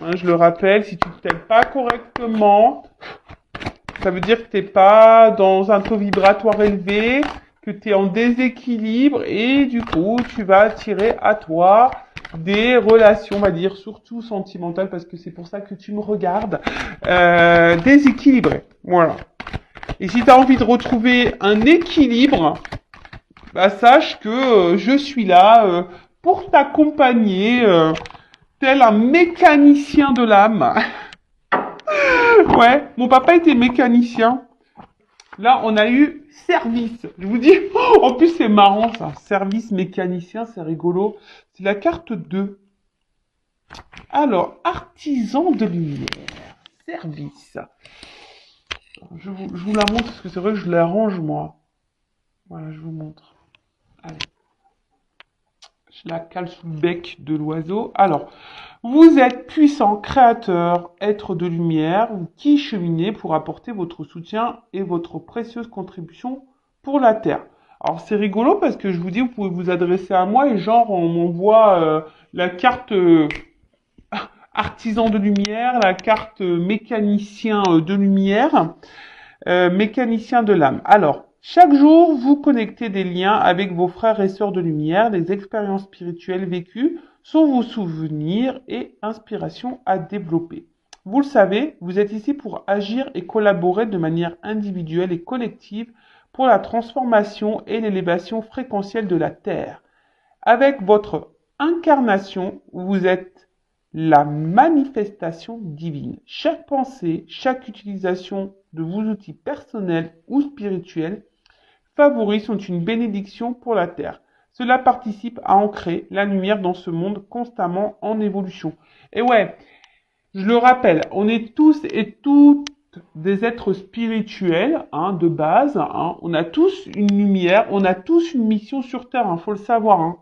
Hein, je le rappelle, si tu ne t'aimes pas correctement, ça veut dire que tu n'es pas dans un taux vibratoire élevé, que tu es en déséquilibre et du coup, tu vas attirer à toi des relations, on va dire, surtout sentimentales, parce que c'est pour ça que tu me regardes, déséquilibrées. Voilà. Et si tu as envie de retrouver un équilibre, bah, sache que je suis là pour t'accompagner, tel un mécanicien de l'âme. Ouais, mon papa était mécanicien. Là, on a eu service. Je vous dis, en plus c'est marrant ça. Service mécanicien, c'est rigolo. C'est la carte 2. Alors, artisan de lumière. Service. Je vous la montre parce que c'est vrai que je l'arrange moi. Voilà, je vous montre. Allez. Je la cale sous le bec de l'oiseau. Alors, vous êtes puissant, créateur, être de lumière, qui cheminez pour apporter votre soutien et votre précieuse contribution pour la Terre. Alors c'est rigolo parce que je vous dis, vous pouvez vous adresser à moi et genre on m'envoie la carte artisan de lumière, la carte mécanicien de lumière, mécanicien de l'âme. Alors, chaque jour, vous connectez des liens avec vos frères et sœurs de lumière. Les expériences spirituelles vécues sont vos souvenirs et inspirations à développer. Vous le savez, vous êtes ici pour agir et collaborer de manière individuelle et collective pour la transformation et l'élévation fréquentielle de la Terre. Avec votre incarnation, vous êtes la manifestation divine. Chaque pensée, chaque utilisation de vos outils personnels ou spirituels favorise sont une bénédiction pour la Terre. Cela participe à ancrer la lumière dans ce monde constamment en évolution. Et ouais, je le rappelle, on est tous et toutes des êtres spirituels, hein, de base. Hein. On a tous une lumière, on a tous une mission sur Terre, hein, faut le savoir. Hein.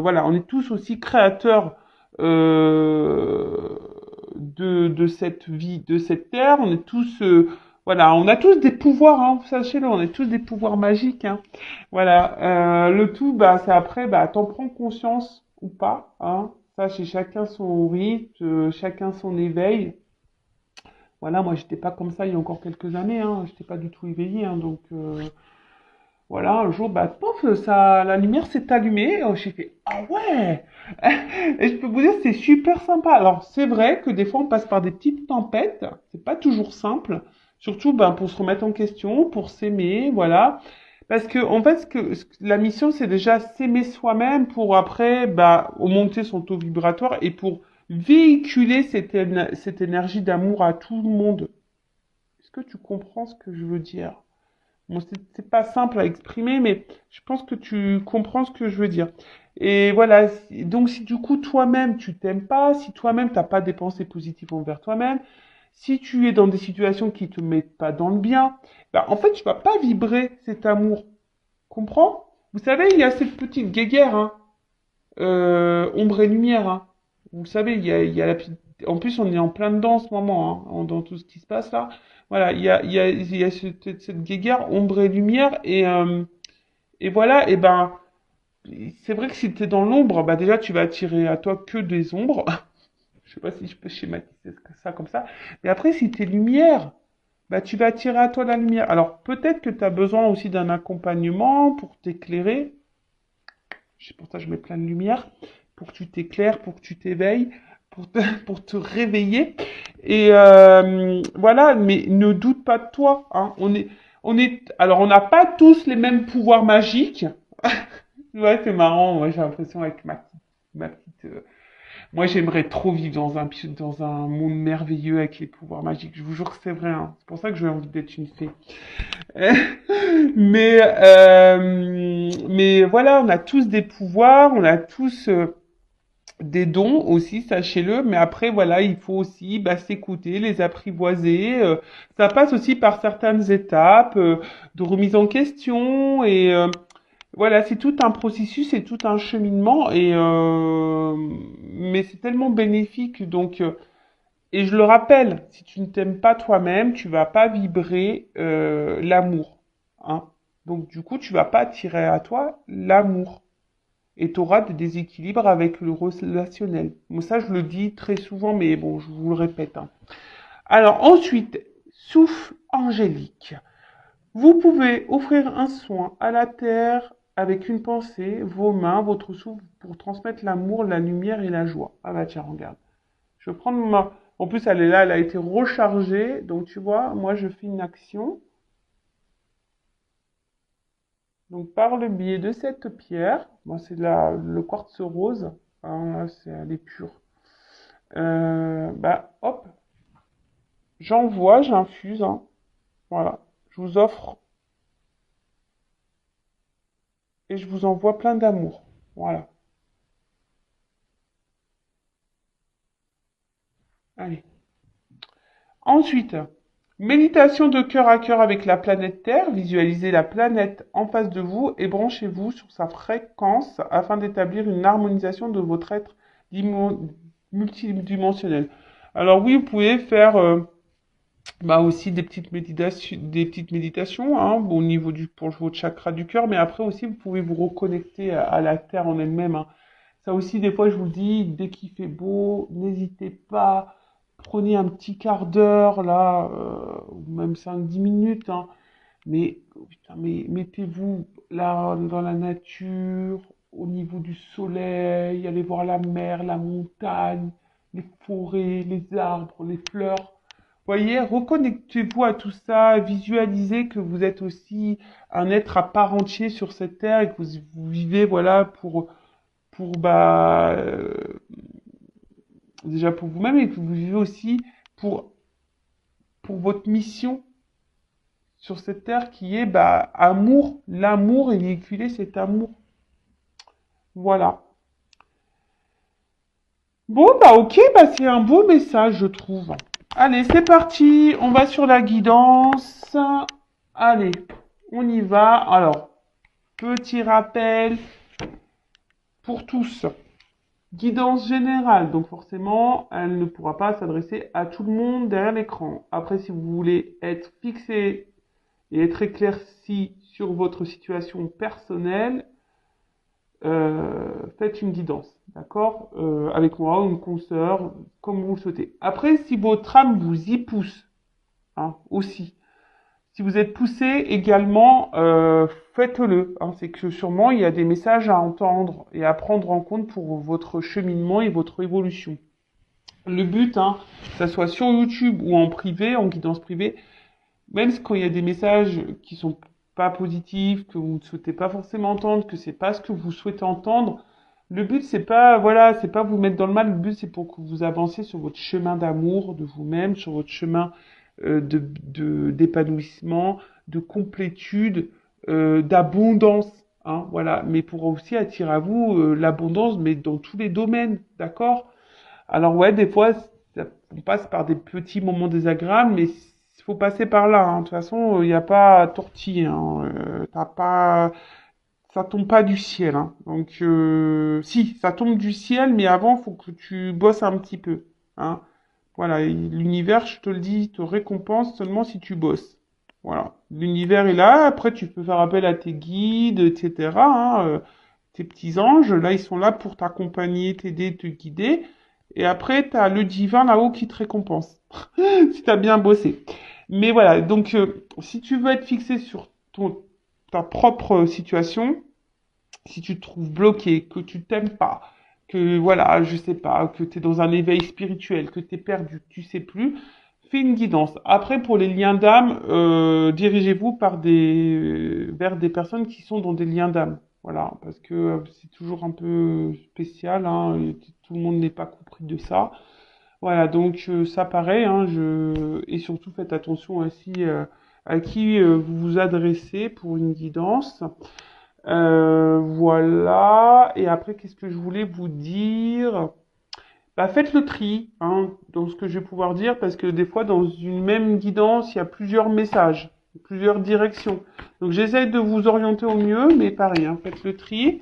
Voilà, on est tous aussi créateurs de cette vie, de cette Terre. On est tous, voilà, on a tous des pouvoirs, hein, sachez-le, on est tous des pouvoirs magiques. Hein. Voilà, le tout, bah, c'est après, bah, t'en prends conscience ou pas, hein. Ça, c'est chacun son rythme, chacun son éveil. Voilà, moi, j'étais pas comme ça il y a encore quelques années, hein. J'étais pas du tout éveillé, hein. Donc, voilà, un jour, bah, pof, ça, la lumière s'est allumée. J'ai fait, ah ouais! Et je peux vous dire, c'est super sympa. Alors, c'est vrai que des fois, on passe par des petites tempêtes. C'est pas toujours simple. Surtout, ben, pour se remettre en question, pour s'aimer, voilà. Parce que, en fait, la mission, c'est déjà s'aimer soi-même pour après, bah, augmenter son taux vibratoire et pour véhiculer cette énergie d'amour à tout le monde. Est-ce que tu comprends ce que je veux dire? Bon, c'est pas simple à exprimer, mais je pense que tu comprends ce que je veux dire. Et voilà, donc si du coup toi-même tu t'aimes pas, si toi-même t'as pas des pensées positives envers toi-même, si tu es dans des situations qui te mettent pas dans le bien, bah en fait tu vas pas vibrer cet amour. Comprends? Vous savez, il y a cette petite guéguerre, hein, ombre et lumière, hein. Vous savez, il y a la petite... En plus, on est en plein dedans en ce moment, hein, dans tout ce qui se passe là. Voilà, il y a cette guéguerre ombre et lumière et voilà, et ben, c'est vrai que si tu es dans l'ombre, bah déjà tu vas attirer à toi que des ombres. Je sais pas si je peux schématiser ça comme ça. Mais après, si tu es lumière, bah tu vas attirer à toi la lumière. Alors peut-être que tu as besoin aussi d'un accompagnement pour t'éclairer. Pour ça, je mets plein de lumière, pour que tu t'éclaires, pour que tu t'éveilles, pour te réveiller. Et voilà, mais ne doute pas de toi. Hein. Alors, on n'a pas tous les mêmes pouvoirs magiques. Ouais, c'est marrant. Moi, j'ai l'impression avec ma petite. Moi, j'aimerais trop vivre dans un monde merveilleux avec les pouvoirs magiques. Je vous jure que c'est vrai. Hein. C'est pour ça que j'ai envie d'être une fée. Mais voilà, on a tous des pouvoirs, on a tous des dons aussi, sachez-le. Mais après, voilà, il faut aussi bah, s'écouter, les apprivoiser. Ça passe aussi par certaines étapes de remise en question et voilà, c'est tout un processus, c'est tout un cheminement et mais c'est tellement bénéfique donc. Et je le rappelle, si tu ne t'aimes pas toi-même, tu vas pas vibrer l'amour. Hein. Donc du coup, tu vas pas attirer à toi l'amour. et tu auras des déséquilibres avec le relationnel. Moi, ça, je le dis très souvent, mais bon, je vous le répète, hein. Alors ensuite, souffle angélique. Vous pouvez offrir un soin à la terre avec une pensée, vos mains, votre souffle pour transmettre l'amour, la lumière et la joie. Ah bah tiens, regarde. Je vais prendre ma... En plus, elle est là, elle a été rechargée. Donc tu vois, moi je fais une action. Donc par le biais de cette pierre, moi c'est le quartz rose. Hein, là, elle est pure. Bah hop, j'envoie, j'infuse, hein. Voilà. Je vous offre et je vous envoie plein d'amour. Voilà. Allez. Ensuite, méditation de cœur à cœur avec la planète Terre. Visualisez la planète en face de vous et branchez-vous sur sa fréquence afin d'établir une harmonisation de votre être multidimensionnel. Alors oui, vous pouvez faire bah aussi des petites méditations, hein, au niveau pour votre chakra du cœur, mais après aussi vous pouvez vous reconnecter à la Terre en elle-même, hein. Ça aussi, des fois, je vous le dis, dès qu'il fait beau, n'hésitez pas, prenez un petit quart d'heure, là, ou même 5-10 minutes, hein, mais, putain, mais mettez-vous là dans la nature, au niveau du soleil, allez voir la mer, la montagne, les forêts, les arbres, les fleurs. Voyez, reconnectez-vous à tout ça, visualisez que vous êtes aussi un être à part entière sur cette terre et que vous vivez, voilà, pour bah déjà pour vous-même et que vous vivez aussi pour pour votre mission sur cette terre qui est bah amour, l'amour et véhiculer cet amour. Voilà. Bon bah ok, bah c'est un beau message je trouve. Allez, c'est parti, on va sur la guidance. Allez, on y va. Alors, petit rappel pour tous. Guidance générale, donc forcément, elle ne pourra pas s'adresser à tout le monde derrière l'écran. Après, si vous voulez être fixé et être éclairci sur votre situation personnelle, faites une guidance, d'accord, avec moi ou une consoeur, comme vous le souhaitez. Après, si votre âme vous y pousse, hein, aussi, si vous êtes poussé également, faites-le, hein. C'est que sûrement il y a des messages à entendre et à prendre en compte pour votre cheminement et votre évolution. Le but, hein, que ça soit sur YouTube ou en privé, en guidance privée, même quand il y a des messages qui sont pas positifs, que vous ne souhaitez pas forcément entendre, que c'est pas ce que vous souhaitez entendre, le but c'est pas, voilà, c'est pas vous mettre dans le mal. Le but c'est pour que vous avanciez sur votre chemin d'amour de vous-même, sur votre chemin d'épanouissement, de complétude, d'abondance, hein, voilà. Mais pour aussi attirer à vous l'abondance, mais dans tous les domaines, d'accord? Alors ouais, des fois, on passe par des petits moments désagréables, mais il faut passer par là, hein. De toute façon, il n'y a pas à tortiller, hein. T'as pas, ça tombe pas du ciel, hein. Donc, si, ça tombe du ciel, mais avant, faut que tu bosses un petit peu, hein. Voilà, l'univers, je te le dis, te récompense seulement si tu bosses. Voilà, l'univers est là. Après, tu peux faire appel à tes guides, etc., hein, tes petits anges. Là, ils sont là pour t'accompagner, t'aider, te guider. Et après, tu as le divin là-haut qui te récompense, si tu as bien bossé. Mais voilà, donc si tu veux être fixé sur ta propre situation, si tu te trouves bloqué, que tu t'aimes pas, que voilà, je sais pas, que tu es dans un éveil spirituel, que tu es perdu, que tu sais plus, fais une guidance. Après, pour les liens d'âme, dirigez-vous vers des personnes qui sont dans des liens d'âme. Voilà, parce que c'est toujours un peu spécial, hein, et tout le monde n'est pas compris de ça. Voilà, donc ça pareil, hein, et surtout faites attention aussi à qui vous vous adressez pour une guidance. Voilà, et après, qu'est-ce que je voulais vous dire? Bah, faites le tri, hein, dans ce que je vais pouvoir dire, parce que des fois, dans une même guidance, il y a plusieurs messages, plusieurs directions. Donc, j'essaie de vous orienter au mieux, mais pareil, hein, faites le tri.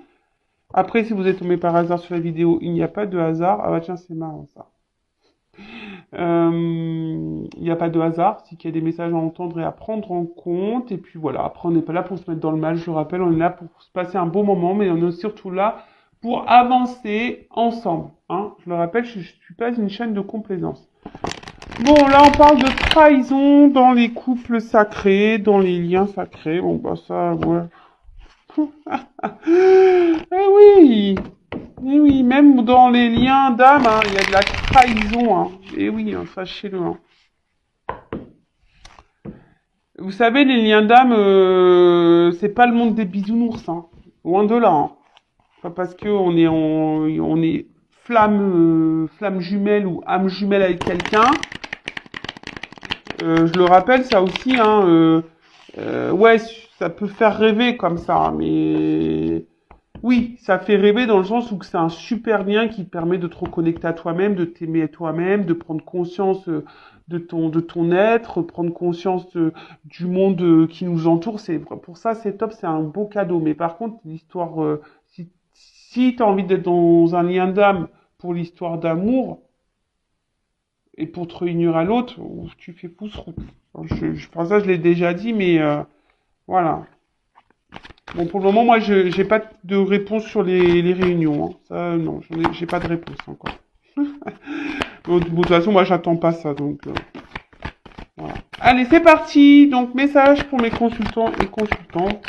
Après, si vous êtes tombé par hasard sur la vidéo, il n'y a pas de hasard. Ah bah tiens, c'est marrant ça. Il n'y a pas de hasard, c'est qu'il y a des messages à entendre et à prendre en compte. Et puis voilà, après, on n'est pas là pour se mettre dans le mal, je le rappelle, on est là pour se passer un bon moment, mais on est surtout là pour avancer ensemble. Hein. Je le rappelle, je suis pas une chaîne de complaisance. Bon, là, on parle de trahison dans les couples sacrés, dans les liens sacrés. Bon, bah ça, ouais. Eh oui, eh oui, même dans les liens d'âme, hein, il y a de la trahison. Hein. Eh oui, hein, sachez-le. Hein. Vous savez, les liens d'âme, c'est pas le monde des bisounours. Hein. Loin de là. Hein. Pas parce que on est flamme jumelle ou âme jumelle avec quelqu'un. Je le rappelle, ça aussi, hein, ouais, ça peut faire rêver comme ça, hein, mais oui, ça fait rêver dans le sens où que c'est un super lien qui te permet de te reconnecter à toi-même, de t'aimer à toi-même, de prendre conscience de ton être, prendre conscience du monde qui nous entoure. C'est pour ça, c'est top, c'est un beau cadeau. Mais par contre, l'histoire, si tu as envie d'être dans un lien d'âme pour l'histoire d'amour, et pour te réunir à l'autre, tu fais pouce-route. Enfin, ça, je l'ai déjà dit, mais voilà. Bon, pour le moment, moi, je j'ai pas de réponse sur les réunions. Hein. Ça, non, j'ai pas de réponse encore. Bon, de toute façon, moi, j'attends pas ça, donc voilà. Allez, c'est parti. Donc, message pour mes consultants et consultantes.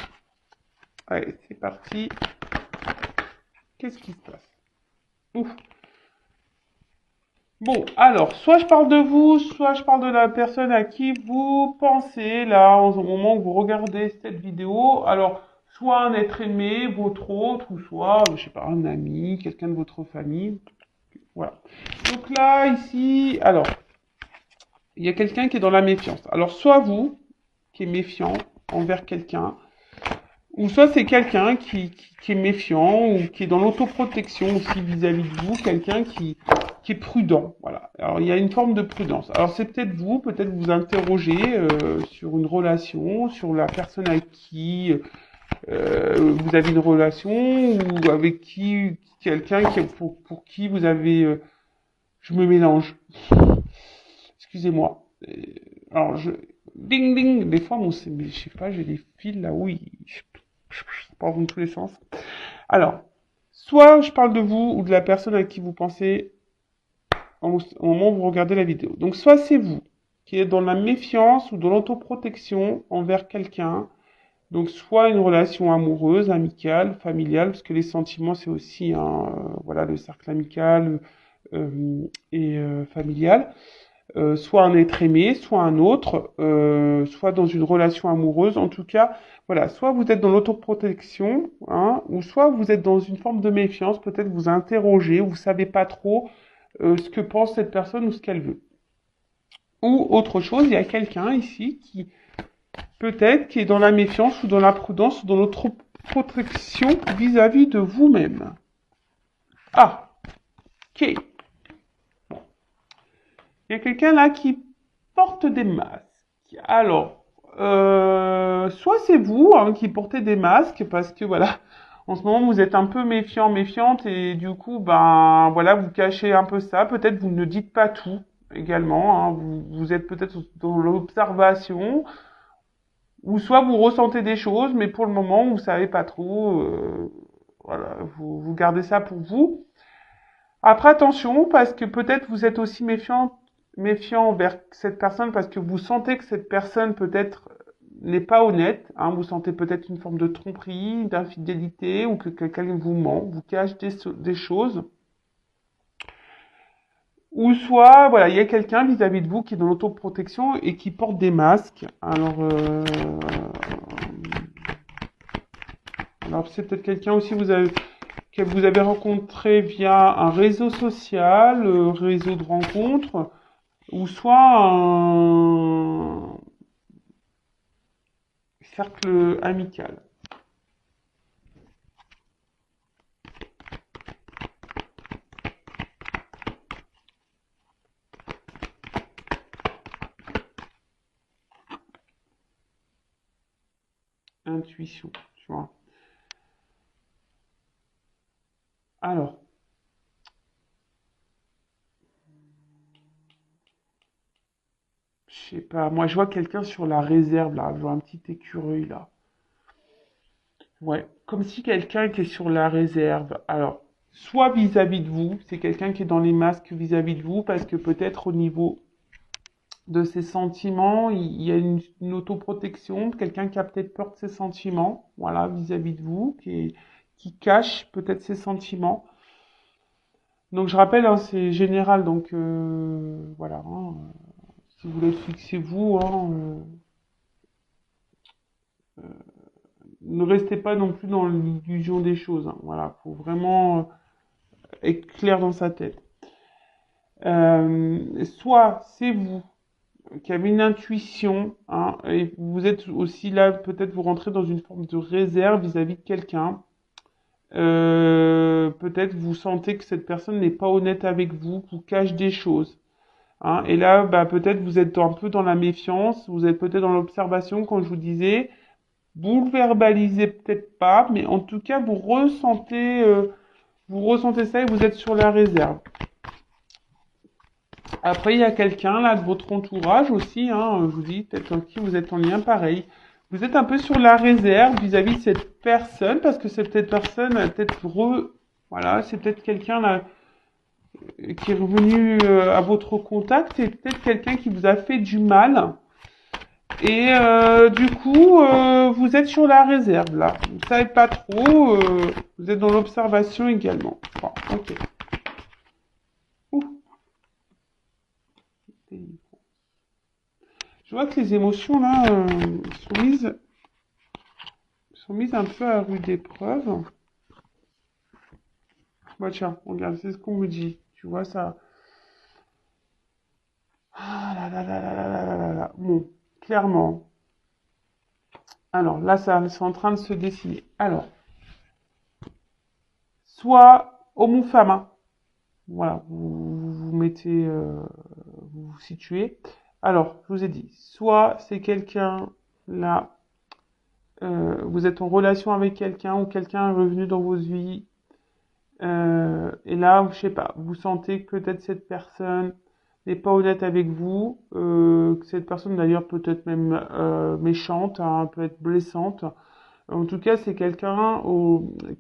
Allez, c'est parti. Qu'est-ce qui se passe? Ouf. Bon, alors, soit je parle de vous, soit je parle de la personne à qui vous pensez, là, au moment où vous regardez cette vidéo. Alors, soit un être aimé, votre autre, ou soit, je sais pas, un ami, quelqu'un de votre famille. Voilà. Donc là, ici, alors, il y a quelqu'un qui est dans la méfiance. Alors, soit vous, qui est méfiant envers quelqu'un, ou soit c'est quelqu'un qui est méfiant ou qui est dans l'autoprotection aussi vis-à-vis de vous, quelqu'un qui est prudent. Voilà. Alors il y a une forme de prudence. Alors c'est peut-être vous interroger sur une relation, sur la personne avec qui vous avez une relation ou avec qui quelqu'un pour qui vous avez. Je me mélange. Excusez-moi. Alors je ding ding. Des fois mon je sais pas, j'ai des fils là où je pars dans tous les sens. Alors, soit je parle de vous ou de la personne à qui vous pensez au moment où vous regardez la vidéo. Donc, soit c'est vous qui êtes dans la méfiance ou dans l'autoprotection envers quelqu'un. Donc, soit une relation amoureuse, amicale, familiale, parce que les sentiments, c'est aussi voilà, le cercle amical et familial. Soit un être aimé, soit un autre, soit dans une relation amoureuse. En tout cas, voilà, soit vous êtes dans l'autoprotection, hein, ou soit vous êtes dans une forme de méfiance, peut-être vous interrogez, vous savez pas trop ce que pense cette personne ou ce qu'elle veut. Ou autre chose, il y a quelqu'un ici qui peut-être qui est dans la méfiance ou dans la prudence ou dans l'autoprotection vis-à-vis de vous-même. Ah, ok. Il y a quelqu'un là qui porte des masques. Alors, soit c'est vous hein, qui portez des masques parce que voilà, en ce moment vous êtes un peu méfiant, méfiante et du coup, ben voilà, vous cachez un peu ça. Peut-être vous ne dites pas tout également. Hein, vous êtes peut-être dans l'observation ou soit vous ressentez des choses, mais pour le moment vous savez pas trop. Voilà, vous gardez ça pour vous. Après, attention, parce que peut-être vous êtes aussi méfiant envers cette personne parce que vous sentez que cette personne peut-être n'est pas honnête. Hein, vous sentez peut-être une forme de tromperie, d'infidélité ou que quelqu'un vous ment, vous cache des choses. Ou soit, voilà, il y a quelqu'un vis-à-vis de vous qui est dans l'autoprotection et qui porte des masques. Alors c'est peut-être quelqu'un aussi que vous avez rencontré via un réseau social, réseau de rencontres, ou soit un cercle amical. Intuition, tu vois. Alors, je sais pas, moi je vois quelqu'un sur la réserve là, je vois un petit écureuil là. Ouais, comme si quelqu'un qui est sur la réserve. Alors, soit vis-à-vis de vous, c'est quelqu'un qui est dans les masques vis-à-vis de vous, parce que peut-être au niveau de ses sentiments, il y a une autoprotection, quelqu'un qui a peut-être peur de ses sentiments, voilà, vis-à-vis de vous, qui cache peut-être ses sentiments. Donc je rappelle, hein, c'est général, donc voilà, hein, si vous voulez fixer vous, hein, ne restez pas non plus dans l'illusion des choses, hein, voilà, faut vraiment être clair dans sa tête. Soit c'est vous qui avez une intuition, hein, et vous êtes aussi là, peut-être vous rentrez dans une forme de réserve vis-à-vis de quelqu'un. Peut-être vous sentez que cette personne n'est pas honnête avec vous, vous cache des choses. Hein, et là, bah, peut-être vous êtes un peu dans la méfiance, vous êtes peut-être dans l'observation, comme je vous disais. Vous le verbalisez peut-être pas, mais en tout cas, vous ressentez ça et vous êtes sur la réserve. Après, il y a quelqu'un là de votre entourage aussi, hein, je vous dis, peut-être en qui vous êtes en lien pareil. Vous êtes un peu sur la réserve vis-à-vis de cette personne, parce que cette personne a peut-être voilà, c'est peut-être quelqu'un là qui est revenu à votre contact, c'est peut-être quelqu'un qui vous a fait du mal. Et du coup, vous êtes sur la réserve là. Vous savez pas trop. Vous êtes dans l'observation également. Bon, ok. Ouh. Je vois que les émotions là sont mises un peu à rude épreuve. Bah tiens, regarde, c'est ce qu'on me dit. Tu vois ça. Ah là là là là là là là là là. Bon, clairement. Alors là, ça, c'est en train de se dessiner. Alors, soit homme ou femme, hein. Voilà, vous mettez, vous vous situez. Alors, je vous ai dit, soit c'est quelqu'un là, vous êtes en relation avec quelqu'un ou quelqu'un est revenu dans vos vies, et là, je sais pas, vous sentez que peut-être cette personne n'est pas honnête avec vous, que cette personne d'ailleurs peut être même méchante, hein, peut être blessante. En tout cas, c'est quelqu'un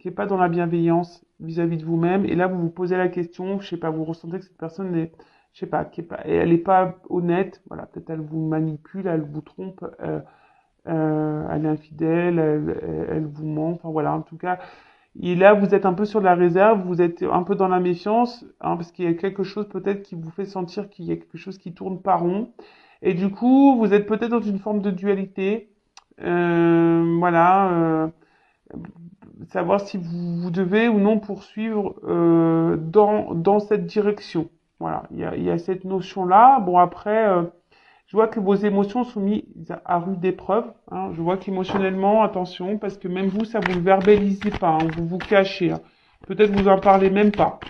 qui est pas dans la bienveillance vis-à-vis de vous-même. Et là, vous vous posez la question, je sais pas, vous ressentez que cette personne est, je sais pas, elle est pas honnête. Voilà, peut-être elle vous manipule, elle vous trompe, elle est infidèle, elle vous ment. Enfin voilà, en tout cas. Et là, vous êtes un peu sur la réserve, vous êtes un peu dans la méfiance, hein, parce qu'il y a quelque chose peut-être qui vous fait sentir qu'il y a quelque chose qui tourne pas rond. Et du coup, vous êtes peut-être dans une forme de dualité. Voilà, savoir si vous devez ou non poursuivre dans cette direction. Voilà, il y a cette notion-là. Bon, après, je vois que vos émotions sont mises à rude épreuve. Hein. Je vois qu'émotionnellement, attention, parce que même vous, ça vous le verbalisez pas, hein, vous vous cachez. Hein. Peut-être vous en parlez même pas.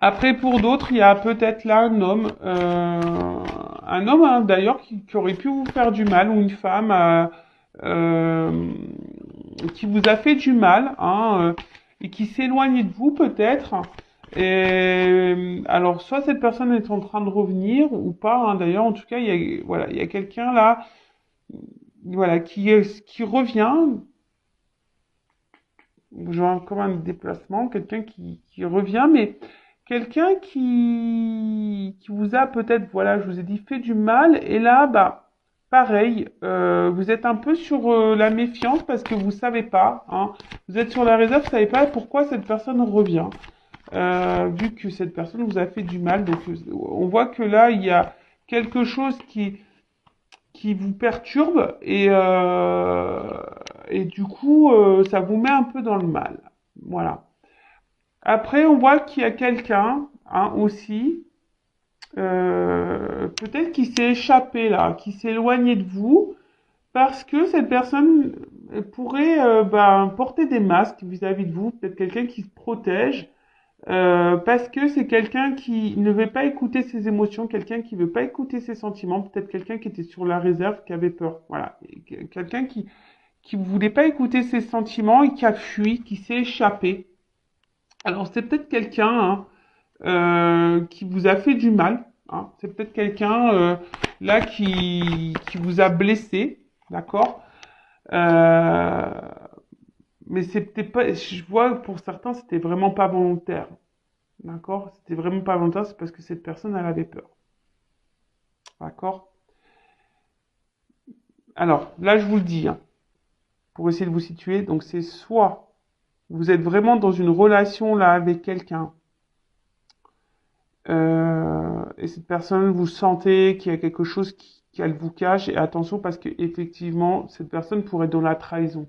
Après, pour d'autres, il y a peut-être là un homme hein, d'ailleurs, qui aurait pu vous faire du mal, ou une femme euh, qui vous a fait du mal, hein, et qui s'éloigne de vous peut-être. Et alors, soit cette personne est en train de revenir ou pas. Hein, d'ailleurs, en tout cas, il y a quelqu'un là, voilà, qui revient. Genre comme un déplacement, quelqu'un qui revient, mais quelqu'un qui vous a peut-être, voilà, je vous ai dit, fait du mal, et là, bah, pareil, vous êtes un peu sur la méfiance parce que vous savez pas, hein, vous êtes sur la réserve, vous savez pas pourquoi cette personne revient, vu que cette personne vous a fait du mal, donc on voit que là, il y a quelque chose qui vous perturbe et du coup ça vous met un peu dans le mal. Voilà. Après on voit qu'il y a quelqu'un hein, aussi peut-être qui s'est échappé là, qui s'est éloigné de vous parce que cette personne pourrait porter des masques vis-à-vis de vous, peut-être quelqu'un qui se protège parce que c'est quelqu'un qui ne veut pas écouter ses émotions, quelqu'un qui veut pas écouter ses sentiments, peut-être quelqu'un qui était sur la réserve, qui avait peur. Voilà, quelqu'un qui voulait pas écouter ses sentiments et qui a fui, qui s'est échappé. Alors c'est peut-être quelqu'un hein, qui vous a fait du mal. Hein. C'est peut-être quelqu'un là qui vous a blessé, d'accord. Euh, Mais c'était pas, je vois pour certains, c'était vraiment pas volontaire. D'accord? C'était vraiment pas volontaire, c'est parce que cette personne, elle avait peur. D'accord? Alors, là, je vous le dis, hein, pour essayer de vous situer. Donc, c'est soit vous êtes vraiment dans une relation là avec quelqu'un, et cette personne, vous sentez qu'il y a quelque chose qu'elle vous cache, et attention parce que effectivement, cette personne pourrait être dans la trahison.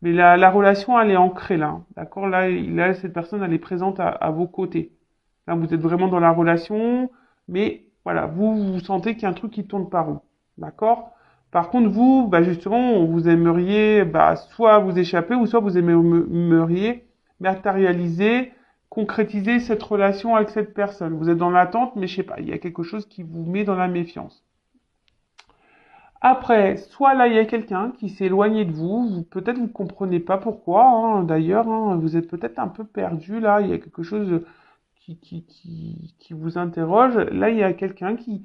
Mais la relation, elle est ancrée là, hein. D'accord? Là, cette personne, elle est présente à vos côtés. Là, vous êtes vraiment dans la relation, mais voilà, vous sentez qu'il y a un truc qui tourne pas rond. D'accord? Par contre, vous, bah justement, vous aimeriez bah, soit vous échapper, ou soit vous aimeriez matérialiser, concrétiser cette relation avec cette personne. Vous êtes dans l'attente, mais je sais pas, il y a quelque chose qui vous met dans la méfiance. Après, soit là, il y a quelqu'un qui s'est éloigné de vous, peut-être vous comprenez pas pourquoi, hein, d'ailleurs, hein, vous êtes peut-être un peu perdu là, il y a quelque chose qui vous interroge. Là, il y a quelqu'un qui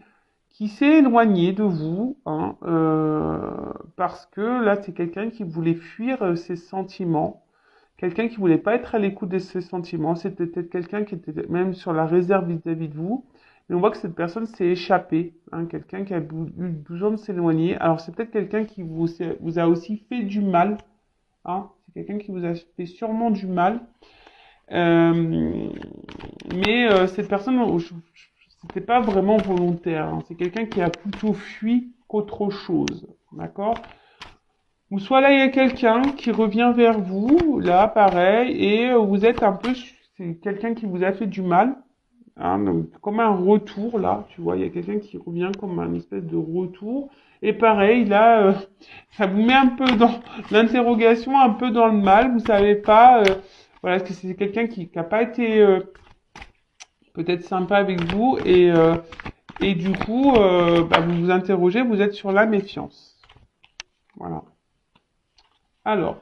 s'est éloigné de vous, hein, parce que là, c'est quelqu'un qui voulait fuir ses sentiments, quelqu'un qui voulait pas être à l'écoute de ses sentiments. C'était peut-être quelqu'un qui était même sur la réserve vis-à-vis de vous. Mais on voit que cette personne s'est échappée, hein, quelqu'un qui a eu besoin de s'éloigner. Alors, c'est peut-être quelqu'un qui vous a aussi fait du mal, hein. C'est quelqu'un qui vous a fait sûrement du mal. Euh, mais cette personne, c'était pas vraiment volontaire, hein. C'est quelqu'un qui a plutôt fui qu'autre chose, d'accord? Ou soit là, il y a quelqu'un qui revient vers vous, là, pareil, et vous êtes un peu, c'est quelqu'un qui vous a fait du mal, hein, donc, comme un retour, là, tu vois, il y a quelqu'un qui revient comme un espèce de retour, et pareil, là, ça vous met un peu dans l'interrogation, un peu dans le mal, vous savez pas, voilà, est-ce que c'est quelqu'un qui n'a pas été peut-être sympa avec vous, et du coup, bah, vous vous interrogez, vous êtes sur la méfiance. Voilà. Alors,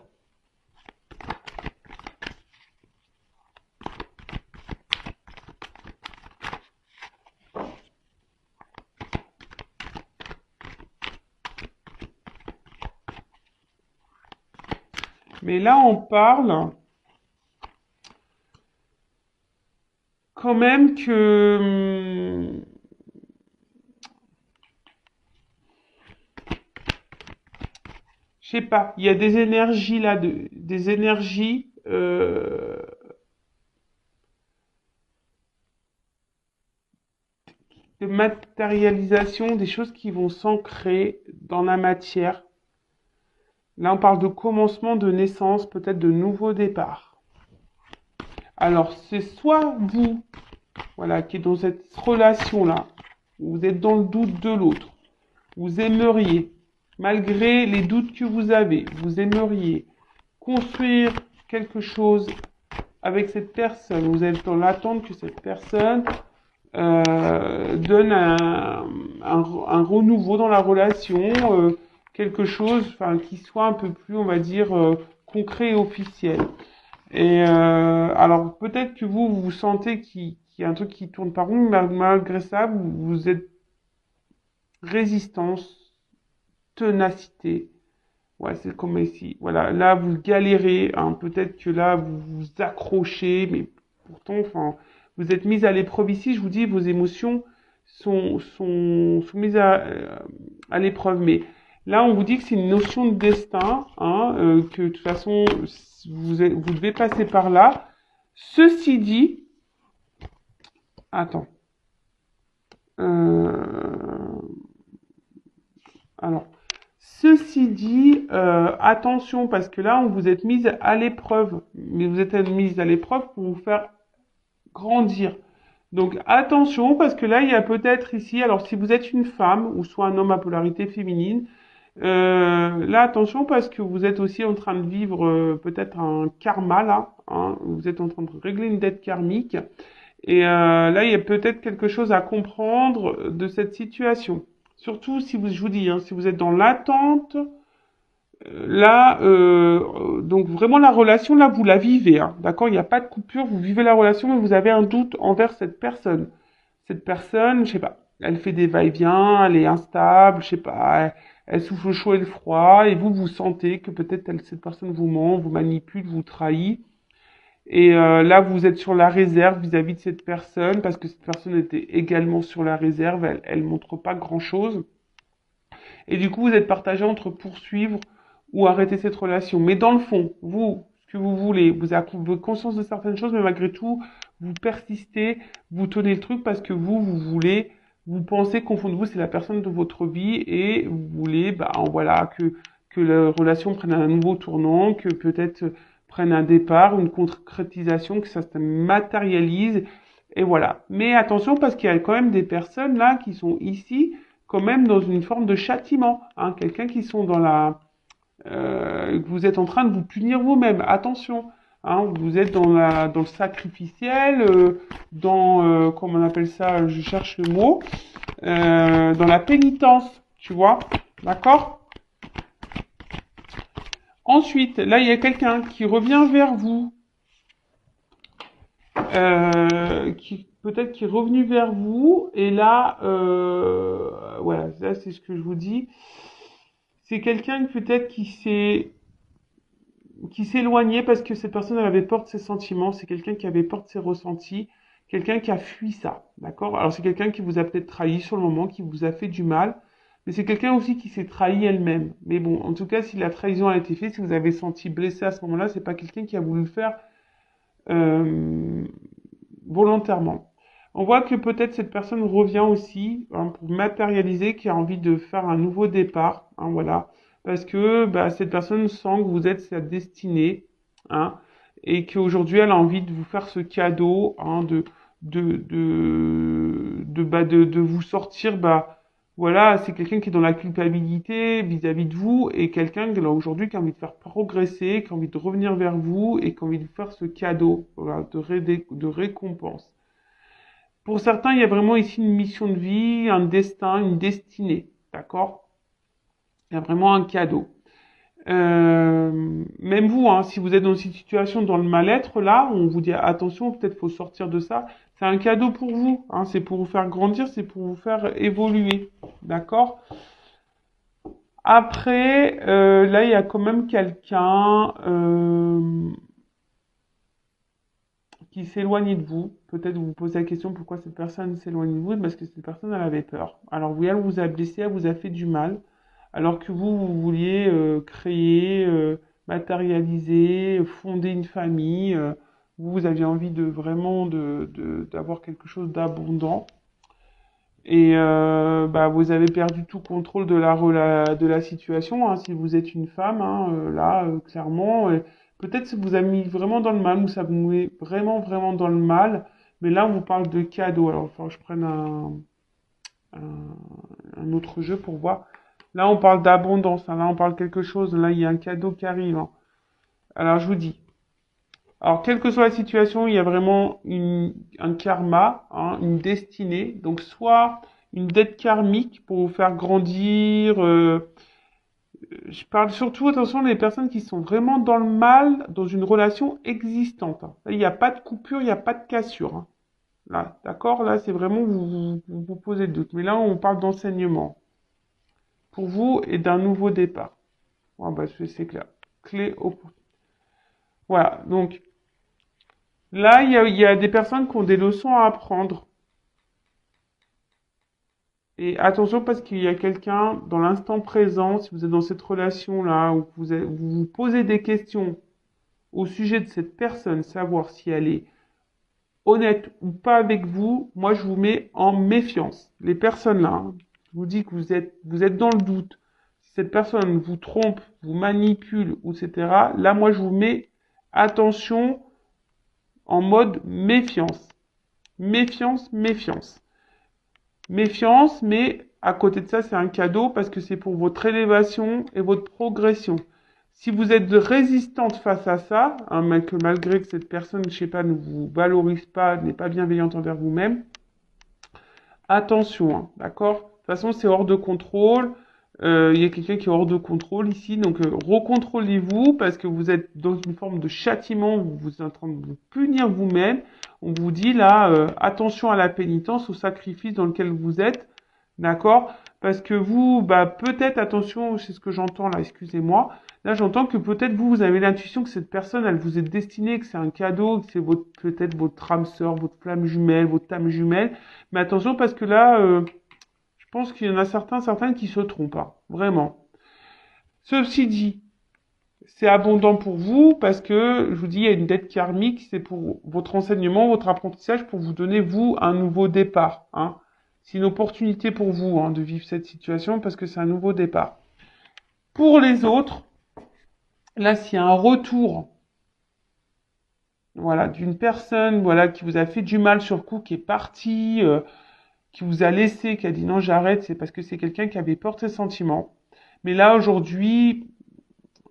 mais là, on parle quand même que, je sais pas, il y a des énergies là, des énergies de matérialisation, des choses qui vont s'ancrer dans la matière. Là, on parle de commencement, de naissance, peut-être de nouveau départ. Alors, c'est soit vous, voilà, qui est dans cette relation-là, vous êtes dans le doute de l'autre, vous aimeriez, malgré les doutes que vous avez, vous aimeriez construire quelque chose avec cette personne, vous êtes dans l'attente que cette personne donne un renouveau dans la relation, quelque chose enfin, qui soit un peu plus, on va dire, concret et officiel. Et alors peut-être que vous sentez qu'il y a un truc qui tourne pas rond, mais malgré ça, vous êtes résistance, ténacité. Ouais, c'est comme ici. Voilà, là vous galérez, hein. Peut-être que là vous vous accrochez, mais pourtant, enfin, vous êtes mis à l'épreuve ici. Je vous dis, vos émotions sont mises à l'épreuve. Mais là, on vous dit que c'est une notion de destin, hein, que de toute façon vous devez passer par là. Ceci dit, attends. Euh, alors. Ceci dit, attention parce que là, on vous êtes mise à l'épreuve, mais vous êtes mise à l'épreuve pour vous faire grandir. Donc attention parce que là, il y a peut-être ici, alors si vous êtes une femme ou soit un homme à polarité féminine, là attention parce que vous êtes aussi en train de vivre peut-être un karma là, hein, vous êtes en train de régler une dette karmique et là, il y a peut-être quelque chose à comprendre de cette situation. Surtout si vous, je vous dis, hein, si vous êtes dans l'attente, là, donc vraiment la relation, là, vous la vivez, hein, d'accord? Il n'y a pas de coupure, vous vivez la relation, mais vous avez un doute envers cette personne. Cette personne, je sais pas. elle fait des va-et-vient, elle est instable, je sais pas, elle souffle le chaud et le froid, et vous sentez que peut-être cette personne vous ment, vous manipule, vous trahit. Et là, vous êtes sur la réserve vis-à-vis de cette personne, parce que cette personne était également sur la réserve, elle montre pas grand-chose. Et du coup, vous êtes partagé entre poursuivre ou arrêter cette relation. Mais dans le fond, vous, ce que vous voulez, vous avez conscience de certaines choses, mais malgré tout, vous persistez, vous tenez le truc parce que vous voulez, vous pensez qu'au fond de vous, c'est la personne de votre vie et vous voulez, bah, voilà, que la relation prenne un nouveau tournant, que peut-être prenne un départ, une concrétisation, que ça se matérialise. Et voilà. Mais attention parce qu'il y a quand même des personnes là qui sont ici quand même dans une forme de châtiment, hein, quelqu'un qui sont dans que vous êtes en train de vous punir vous-même. Attention, hein, vous êtes dans le sacrificiel, comment on appelle ça, je cherche le mot, dans la pénitence, tu vois, d'accord? Ensuite, là, il y a quelqu'un qui revient vers vous, peut-être qui est revenu vers vous, et là, voilà, là, c'est ce que je vous dis. C'est quelqu'un peut-être qui s'éloignait parce que cette personne elle avait peur de ses sentiments, c'est quelqu'un qui avait peur de ses ressentis, quelqu'un qui a fui ça, d'accord? Alors c'est quelqu'un qui vous a peut-être trahi sur le moment, qui vous a fait du mal, mais c'est quelqu'un aussi qui s'est trahi elle-même. Mais bon, en tout cas, si la trahison a été faite, si vous avez senti blessé à ce moment-là, c'est pas quelqu'un qui a voulu le faire euh, volontairement. On voit que peut-être cette personne revient aussi hein, pour matérialiser, qui a envie de faire un nouveau départ, hein, voilà, parce que bah, cette personne sent que vous êtes sa destinée, hein, et qu'aujourd'hui elle a envie de vous faire ce cadeau, hein, de vous sortir, bah, voilà, c'est quelqu'un qui est dans la culpabilité vis-à-vis de vous et quelqu'un qui, là, aujourd'hui, qui a envie de faire progresser, qui a envie de revenir vers vous et qui a envie de vous faire ce cadeau, voilà, de récompense. Pour certains, il y a vraiment ici une mission de vie, un destin, une destinée, d'accord? Il y a vraiment un cadeau. Même vous, hein, si vous êtes dans une situation dans le mal-être, là, on vous dit attention, peut-être faut sortir de ça. C'est un cadeau pour vous, hein, c'est pour vous faire grandir, c'est pour vous faire évoluer, d'accord? Après, là, il y a quand même quelqu'un qui s'éloigne de vous. Peut-être vous vous posez la question pourquoi cette personne s'éloigne de vous, parce que cette personne, elle avait peur. Alors oui, elle vous a blessé, elle vous a fait du mal, alors que vous vouliez créer, matérialiser, fonder une famille. Vous aviez envie de vraiment d'avoir quelque chose d'abondant. Et bah, vous avez perdu tout contrôle de la situation, hein, si vous êtes une femme, hein, là, clairement. Peut-être que ça vous a mis vraiment dans le mal, ou ça vous met vraiment, vraiment dans le mal. Mais là, on vous parle de cadeau. Alors, il faut que je prenne un autre jeu pour voir. Là, on parle d'abondance, hein, là, on parle quelque chose. Là, il y a un cadeau qui arrive, hein. Alors, je vous dis. Alors, quelle que soit la situation, il y a vraiment un karma, hein, une destinée. Donc, soit une dette karmique pour vous faire grandir. Je parle surtout, attention, des personnes qui sont vraiment dans le mal, dans une relation existante, hein. Là, il n'y a pas de coupure, il n'y a pas de cassure, hein. Là, d'accord? Là, c'est vraiment vous posez de doute. Mais là, on parle d'enseignement pour vous et d'un nouveau départ. Ah, bah, c'est clair. Clé au... Voilà. Donc, là, il y a des personnes qui ont des leçons à apprendre. Et attention parce qu'il y a quelqu'un dans l'instant présent, si vous êtes dans cette relation-là, où vous vous posez des questions au sujet de cette personne, savoir si elle est honnête ou pas avec vous, moi je vous mets en méfiance. Les personnes là, hein, je vous dis que vous êtes dans le doute. Si cette personne vous trompe, vous manipule, etc. Là, moi je vous mets attention en mode méfiance. Méfiance, méfiance. Méfiance, mais à côté de ça, c'est un cadeau parce que c'est pour votre élévation et votre progression. Si vous êtes résistante face à ça, hein, malgré que cette personne, je sais pas, ne vous valorise pas, n'est pas bienveillante envers vous-même, attention, hein, d'accord? De toute façon, c'est hors de contrôle. Il y a quelqu'un qui est hors de contrôle ici, donc recontrôlez-vous parce que vous êtes dans une forme de châtiment, vous êtes en train de vous punir vous-même. On vous dit là, attention à la pénitence, au sacrifice dans lequel vous êtes, d'accord? Parce que vous, bah peut-être, attention, c'est ce que j'entends là, excusez-moi. Là, j'entends que peut-être vous, vous avez l'intuition que cette personne, elle vous est destinée, que c'est un cadeau, que c'est votre peut-être votre âme sœur, votre flamme jumelle, votre âme jumelle. Mais attention parce que là, je pense qu'il y en a certaines qui se trompent, hein, vraiment. Ceci dit, c'est abondant pour vous parce que, je vous dis, il y a une dette karmique, c'est pour votre enseignement, votre apprentissage, pour vous donner, vous, un nouveau départ. Hein. C'est une opportunité pour vous hein, de vivre cette situation parce que c'est un nouveau départ. Pour les autres, là, s'il y a un retour voilà, d'une personne voilà, qui vous a fait du mal sur le coup, qui est partie, qui vous a laissé, qui a dit non, j'arrête, c'est parce que c'est quelqu'un qui avait peur de ses sentiments. Mais là, aujourd'hui,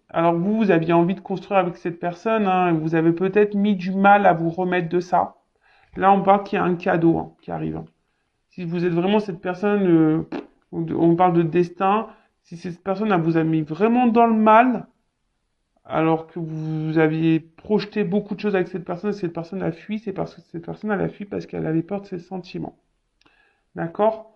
alors vous, vous aviez envie de construire avec cette personne, hein, vous avez peut-être mis du mal à vous remettre de ça. Là, on parle qu'il y a un cadeau hein, qui arrive. Hein. Si vous êtes vraiment cette personne, on parle de destin, si cette personne elle vous a mis vraiment dans le mal, alors que vous aviez projeté beaucoup de choses avec cette personne a fui, c'est parce que cette personne elle a fui parce qu'elle avait peur de ses sentiments. D'accord?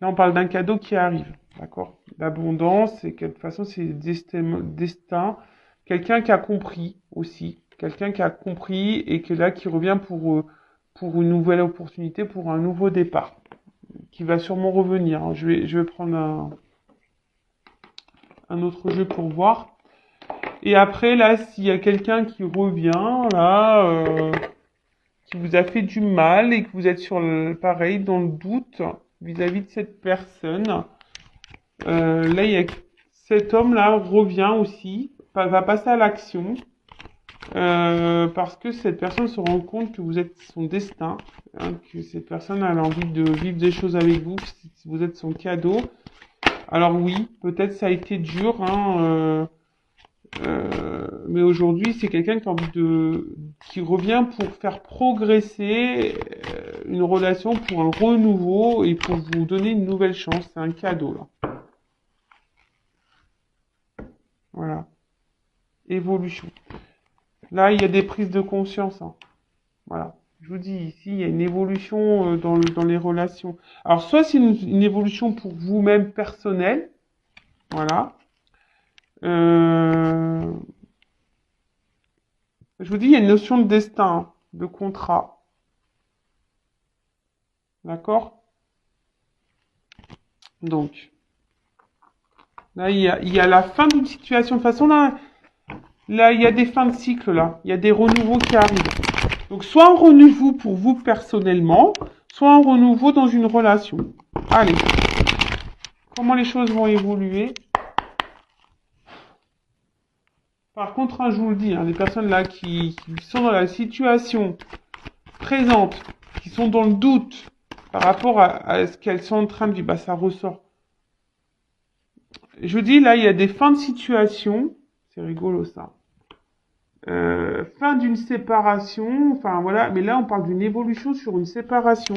Là, on parle d'un cadeau qui arrive, d'accord? L'abondance, et de toute façon, c'est destin. Quelqu'un qui a compris aussi, quelqu'un qui a compris et qui est là, qui revient pour une nouvelle opportunité, pour un nouveau départ, qui va sûrement revenir. Hein. Je vais prendre un autre jeu pour voir. Et après, là, s'il y a quelqu'un qui revient, là, qui vous a fait du mal et que vous êtes sur le pareil, dans le doute vis-à-vis de cette personne, là, il y a cet homme-là revient aussi, va passer à l'action, parce que cette personne se rend compte que vous êtes son destin, hein, que cette personne a envie de vivre des choses avec vous, que vous êtes son cadeau. Alors oui, peut-être ça a été dur, hein, mais aujourd'hui, c'est quelqu'un qui a envie qui revient pour faire progresser une relation, pour un renouveau et pour vous donner une nouvelle chance. C'est un cadeau, là. Voilà. Évolution. Là, il y a des prises de conscience. Hein. Voilà. Je vous dis, ici, il y a une évolution dans les relations. Alors, soit c'est une évolution pour vous-même personnelle. Voilà. Je vous dis, il y a une notion de destin, hein, de contrat. D'accord? Donc, là, il y a la fin d'une situation. De toute façon, là, il y a des fins de cycle, là. Il y a des renouveaux qui arrivent. Donc, soit un renouveau pour vous personnellement, soit un renouveau dans une relation. Allez. Comment les choses vont évoluer? Par contre, hein, je vous le dis, hein, les personnes là qui sont dans la situation présente, qui sont dans le doute par rapport à ce qu'elles sont en train de vivre, bah, ça ressort. Je vous dis, là, il y a des fins de situation. C'est rigolo, ça. Fin d'une séparation, enfin voilà, mais là on parle d'une évolution sur une séparation.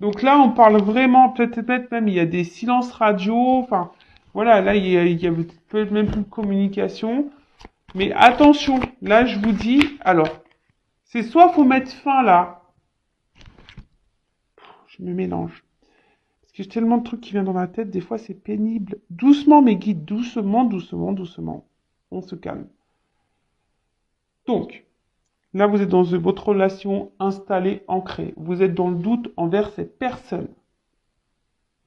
Donc là on parle vraiment, peut-être même il y a des silences radio, enfin voilà, là il y a peut-être même plus de communication. Mais attention, là je vous dis, alors, c'est soit faut mettre fin là, je me mélange, parce que j'ai tellement de trucs qui viennent dans ma tête, des fois c'est pénible. Doucement mes guides, doucement, doucement, doucement, on se calme. Donc, là, vous êtes dans votre relation installée, ancrée. Vous êtes dans le doute envers cette personne.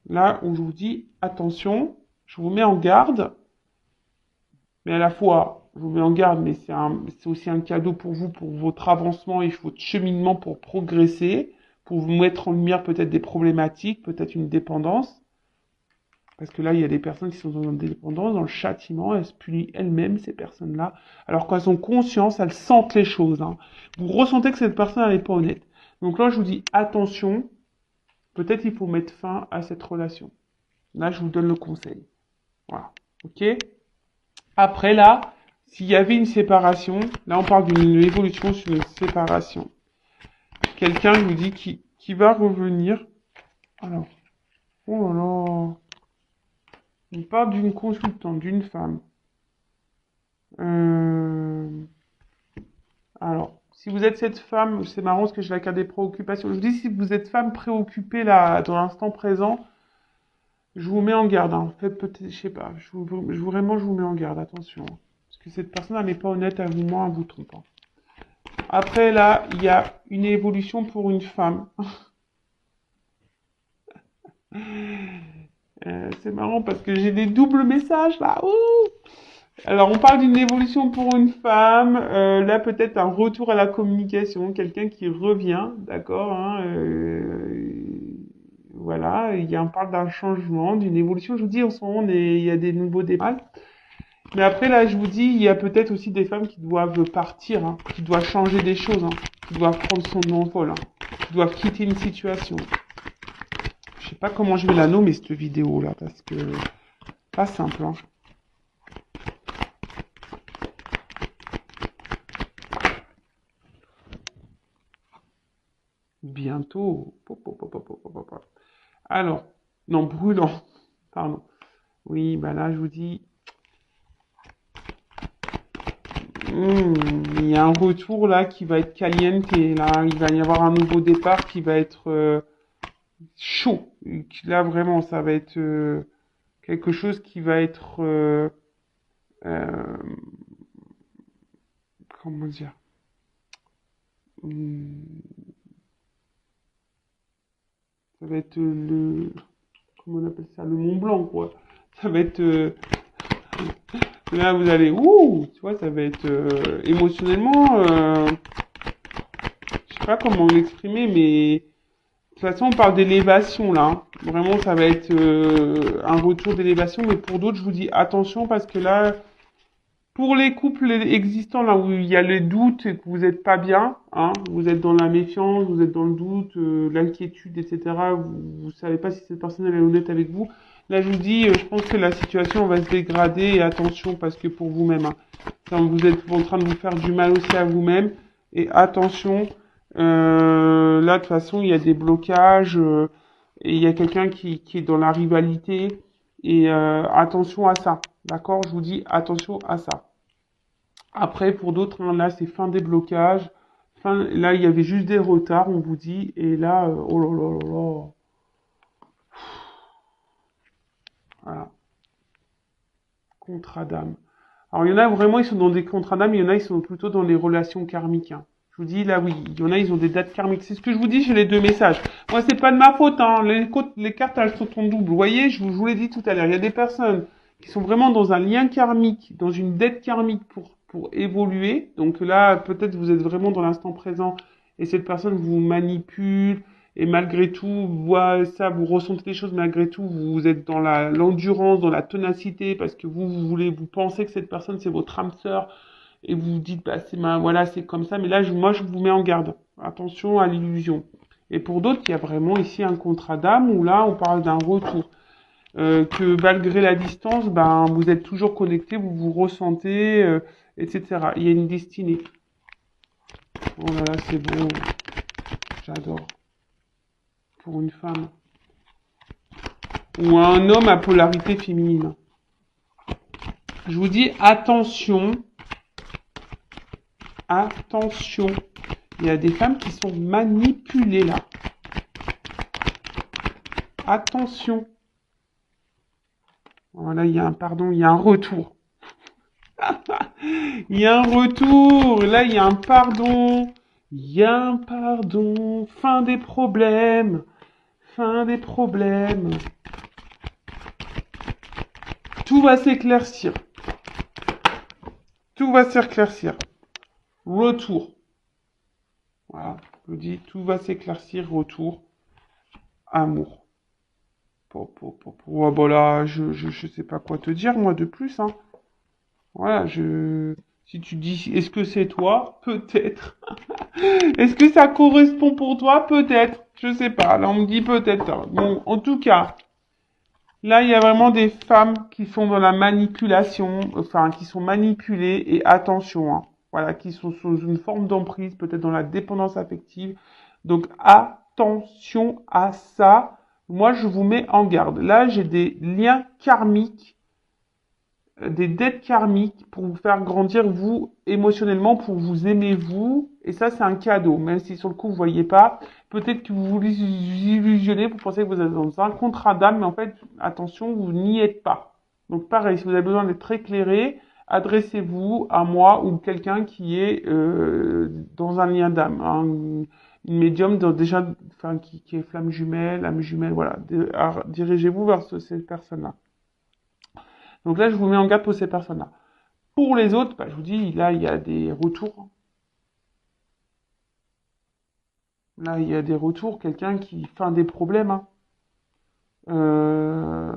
Là où je vous dis, attention, je vous mets en garde, mais à la fois, je vous mets en garde, mais c'est aussi un cadeau pour vous, pour votre avancement et votre cheminement pour progresser, pour vous mettre en lumière peut-être des problématiques, peut-être une dépendance. Parce que là, il y a des personnes qui sont dans la dépendance, dans le châtiment, elles se punissent elles-mêmes, ces personnes-là. Alors qu'elles ont conscience, elles sentent les choses. Hein. Vous ressentez que cette personne, elle n'est pas honnête. Donc là, je vous dis, attention, peut-être il faut mettre fin à cette relation. Là, je vous donne le conseil. Voilà. Ok? Après, là, s'il y avait une séparation, là, on parle d'une évolution sur une séparation. Quelqu'un, je vous dis, qui va revenir. Alors, oh là là. parle d'une consultante, d'une femme. Euh, Alors, si vous êtes cette femme, c'est marrant parce que j'ai la carte des préoccupations. Je vous dis, si vous êtes femme préoccupée là, dans l'instant présent, je vous mets en garde. Hein. Faites peut-être, je sais pas, vraiment, je vous mets en garde, attention. Hein. Parce que cette personne, elle n'est pas honnête à vous, moi, elle vous trompe. Hein. Après, là, il y a une évolution pour une femme. C'est marrant parce que j'ai des doubles messages là. Ouh. Alors, on parle d'une évolution pour une femme. Là, peut-être un retour à la communication, quelqu'un qui revient, d'accord, hein, voilà, on parle d'un changement, d'une évolution. Je vous dis, en ce moment, il y a des nouveaux départs. Mais après, là, je vous dis, il y a peut-être aussi des femmes qui doivent partir, hein, qui doivent changer des choses, hein, qui doivent prendre son envol, hein, qui doivent quitter une situation. Je sais pas comment je vais la nommer, cette vidéo-là, parce que pas simple, hein. Bientôt. Alors, non, brûlant. Pardon. Oui, bah là, je vous dis, il y a un retour là qui va être caliente et là, il va y avoir un nouveau départ qui va être chaud. Et là, vraiment, ça va être quelque chose qui va être, euh, comment dire, hum, ça va être comment on appelle ça, le Mont Blanc, quoi. Ça va être, là, vous allez, ouh, tu vois, ça va être émotionnellement, je sais pas comment l'exprimer, mais de toute façon, on parle d'élévation là. Hein. Vraiment, ça va être un retour d'élévation, mais pour d'autres, je vous dis attention parce que là, pour les couples existants là où il y a les doutes et que vous n'êtes pas bien, hein, vous êtes dans la méfiance, vous êtes dans le doute, l'inquiétude, etc. Vous savez pas si cette personne elle est honnête avec vous. Là, je vous dis, je pense que la situation va se dégrader et attention parce que pour vous-même, hein, vous êtes en train de vous faire du mal aussi à vous-même et attention. Là, de toute façon, il y a des blocages et il y a quelqu'un qui est dans la rivalité et attention à ça. D'accord? Je vous dis attention à ça. Après, pour d'autres, hein, là, c'est fin des blocages. Là, il y avait juste des retards, on vous dit. Et là, oh là là là là. Voilà. Contrat d'âme. Alors, il y en a vraiment, ils sont dans des contrats d'âme. Il y en a, ils sont plutôt dans les relations karmiques. Hein. Je vous dis, là, oui. Il y en a, ils ont des dates karmiques. C'est ce que je vous dis chez les deux messages. Moi, c'est pas de ma faute. Hein. Les cartes, elles sont en double. Vous voyez, je vous l'ai dit tout à l'heure. Il y a des personnes qui sont vraiment dans un lien karmique, dans une dette karmique pour évoluer. Donc là, peut-être vous êtes vraiment dans l'instant présent et cette personne vous manipule et malgré tout, vous ressentez des choses, malgré tout, vous êtes dans l'endurance, dans la ténacité parce que vous pensez que cette personne c'est votre âme sœur et vous vous dites, bah, voilà, c'est comme ça. Mais là, moi, je vous mets en garde. Attention à l'illusion. Et pour d'autres, il y a vraiment ici un contrat d'âme où là, on parle d'un retour que malgré la distance, ben, vous êtes toujours connecté, vous vous ressentez, etc. Il y a une destinée. Oh là là, c'est beau. J'adore. Pour une femme. Ou un homme à polarité féminine. Je vous dis, attention. Attention. Il y a des femmes qui sont manipulées là. Attention. Voilà, il y a un retour. Il y a un retour. Là, il y a un pardon. Il y a un pardon. Fin des problèmes. Fin des problèmes. Tout va s'éclaircir. Tout va s'éclaircir. Retour. Voilà. Je vous dis, tout va s'éclaircir. Retour. Amour. Ouais, bah là, je sais pas quoi te dire, moi, de plus, hein. Voilà, si tu dis, est-ce que c'est toi? Peut-être. Est-ce que ça correspond pour toi? Peut-être. Je sais pas. Là, on me dit peut-être. Bon, en tout cas, là, il y a vraiment des femmes qui sont dans la manipulation, enfin, qui sont manipulées, et attention, hein. Voilà, qui sont sous une forme d'emprise, peut-être dans la dépendance affective. Donc, attention à ça. Moi, je vous mets en garde. Là, j'ai des liens karmiques des dettes karmiques pour vous faire grandir vous émotionnellement, pour vous aimer vous. Et ça, c'est un cadeau. Même si sur le coup, vous voyez pas, peut-être que vous vous illusionnez, vous pensez que vous êtes dans un contrat d'âme, mais en fait, attention, vous n'y êtes pas. Donc pareil, si vous avez besoin d'être éclairé, adressez-vous à moi ou quelqu'un qui est dans un lien d'âme, hein, une médium déjà, enfin, qui est flamme jumelle, âme jumelle, voilà. Dirigez-vous vers cette personne-là. Donc là, je vous mets en garde pour ces personnes-là. Pour les autres, bah, je vous dis, là, il y a des retours. Là, il y a des retours, quelqu'un qui fait des problèmes. Hein. Euh,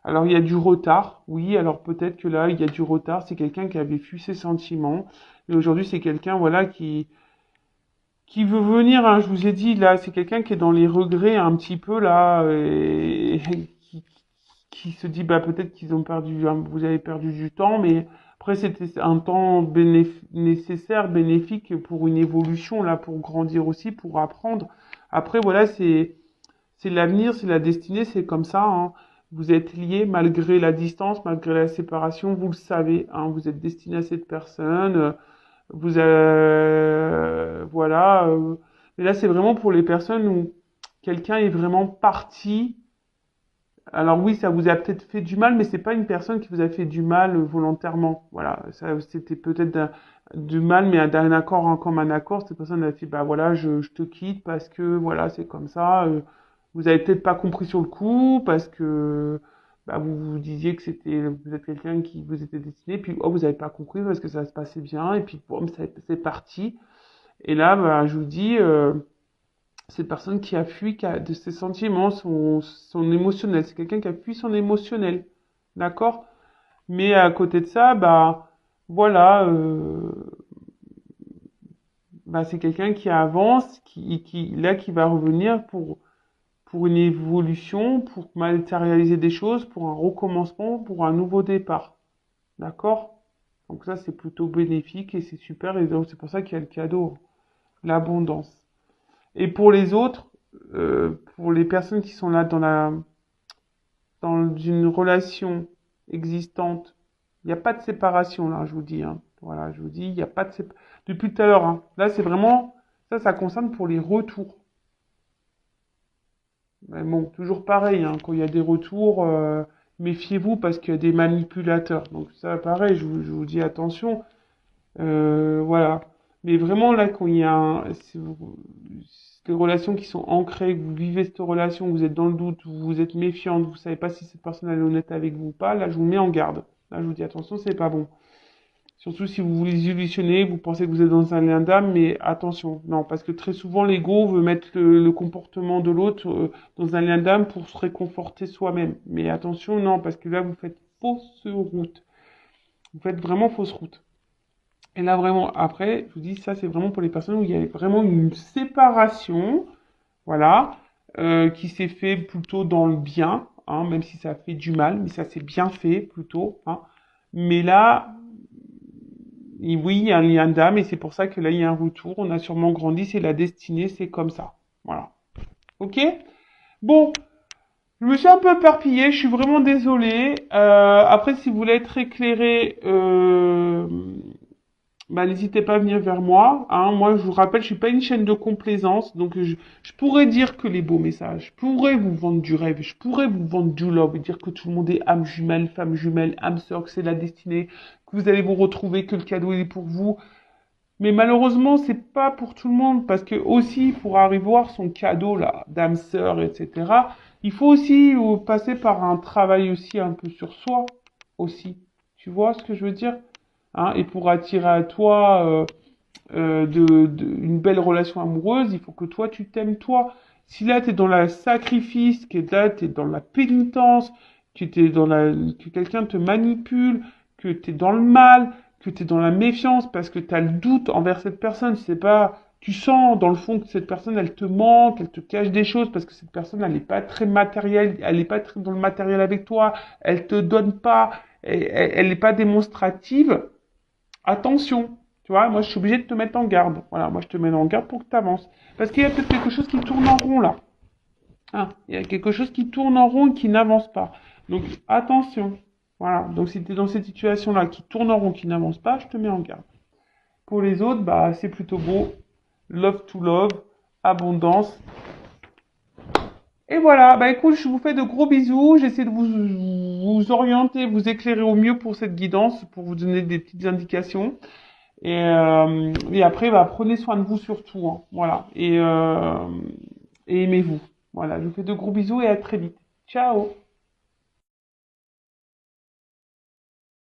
Alors, il y a du retard. Oui, alors peut-être que là, il y a du retard. C'est quelqu'un qui avait fui ses sentiments. Et aujourd'hui, c'est quelqu'un, voilà, qui veut venir. Hein. Je vous ai dit, là, c'est quelqu'un qui est dans les regrets un petit peu, là, et qui se dit bah peut-être qu'ils ont perdu, vous avez perdu du temps, mais après c'était un temps nécessaire, bénéfique pour une évolution là, pour grandir aussi, pour apprendre. Après voilà, c'est l'avenir, c'est la destinée, c'est comme ça. Hein. Vous êtes liés malgré la distance, malgré la séparation, vous le savez. Hein, vous êtes destiné à cette personne. Vous voilà. Mais là c'est vraiment pour les personnes où quelqu'un est vraiment parti. Alors oui, ça vous a peut-être fait du mal, mais c'est pas une personne qui vous a fait du mal volontairement. Voilà, ça c'était peut-être du mal, mais d'un accord en comme un accord. Cette personne a dit bah voilà, je te quitte parce que voilà, c'est comme ça. Vous avez peut-être pas compris sur le coup parce que bah, vous vous disiez que vous êtes quelqu'un qui vous était destiné, puis oh vous avez pas compris parce que ça se passait bien, et puis boum, c'est parti. Et là, bah, je vous dis. Cette personne qui a fui de ses sentiments, son émotionnel. C'est quelqu'un qui a fui son émotionnel. D'accord? Mais à côté de ça, bah, voilà, bah, c'est quelqu'un qui avance, qui va revenir pour une évolution, pour matérialiser des choses, pour un recommencement, pour un nouveau départ. D'accord? Donc ça, c'est plutôt bénéfique et c'est super. Et donc, c'est pour ça qu'il y a le cadeau, l'abondance. Et pour les autres, pour les personnes qui sont là dans une relation existante, il n'y a pas de séparation là, je vous dis. Hein. Voilà, je vous dis, il n'y a pas de séparation. Depuis tout à l'heure, hein. Là c'est vraiment, ça concerne pour les retours. Mais bon, toujours pareil, hein, quand il y a des retours, méfiez-vous parce qu'il y a des manipulateurs. Donc ça, pareil, je vous dis attention. Voilà. Mais vraiment, là, quand il y a des relations qui sont ancrées, que vous vivez cette relation, vous êtes dans le doute, vous êtes méfiante, vous savez pas si cette personne elle est honnête avec vous ou pas, là, je vous mets en garde. Là, je vous dis attention, c'est pas bon. Surtout si vous vous illusionnez, vous pensez que vous êtes dans un lien d'âme, mais attention. Non, parce que très souvent, l'ego veut mettre le comportement de l'autre dans un lien d'âme pour se réconforter soi-même. Mais attention, non, parce que là, vous faites fausse route. Vous faites vraiment fausse route. Et là, vraiment, après, je vous dis, ça, c'est vraiment pour les personnes où il y a vraiment une séparation, voilà, qui s'est fait plutôt dans le bien, hein, même si ça fait du mal, mais ça s'est bien fait plutôt, hein. Mais là, oui, il y a un lien d'âme, et c'est pour ça que là, il y a un retour. On a sûrement grandi, c'est la destinée, c'est comme ça. Voilà. Ok? Bon, je me suis un peu éparpillée, je suis vraiment désolée. Après, si vous voulez être éclairé, bah, n'hésitez pas à venir vers moi. Hein. Moi, je vous rappelle, je suis pas une chaîne de complaisance, donc je pourrais dire que les beaux messages, je pourrais vous vendre du rêve, je pourrais vous vendre du love, et dire que tout le monde est âme jumelle, femme jumelle, âme sœur, que c'est la destinée, que vous allez vous retrouver, que le cadeau est pour vous. Mais malheureusement, c'est pas pour tout le monde, parce que aussi, pour arriver à voir son cadeau, là, d'âme sœur, etc., il faut aussi passer par un travail aussi un peu sur soi, aussi. Tu vois ce que je veux dire? Hein, et pour attirer à toi une belle relation amoureuse, il faut que toi, tu t'aimes toi. Si là, tu es dans le sacrifice, que là, tu es dans la pénitence, que quelqu'un te manipule, que tu es dans le mal, que tu es dans la méfiance parce que tu as le doute envers cette personne, c'est pas... Tu sens dans le fond que cette personne, elle te manque, elle te cache des choses parce que cette personne, elle n'est pas très matérielle, elle n'est pas très dans le matériel avec toi, elle te donne pas, elle n'est pas démonstrative. Attention, tu vois, moi je suis obligé de te mettre en garde. Voilà, moi je te mets en garde pour que tu avances. Parce qu'il y a peut-être quelque chose qui tourne en rond là. Hein, il y a quelque chose qui tourne en rond et qui n'avance pas. Donc attention. Voilà. Donc si tu es dans cette situation-là qui tourne en rond, qui n'avance pas, je te mets en garde. Pour les autres, bah c'est plutôt beau. Love to love, abondance. Et voilà, bah écoute, je vous fais de gros bisous. J'essaie de vous orienter, vous éclairer au mieux pour cette guidance, pour vous donner des petites indications. Et après, bah, prenez soin de vous surtout, hein. Voilà. Et aimez-vous. Voilà, je vous fais de gros bisous et à très vite. Ciao!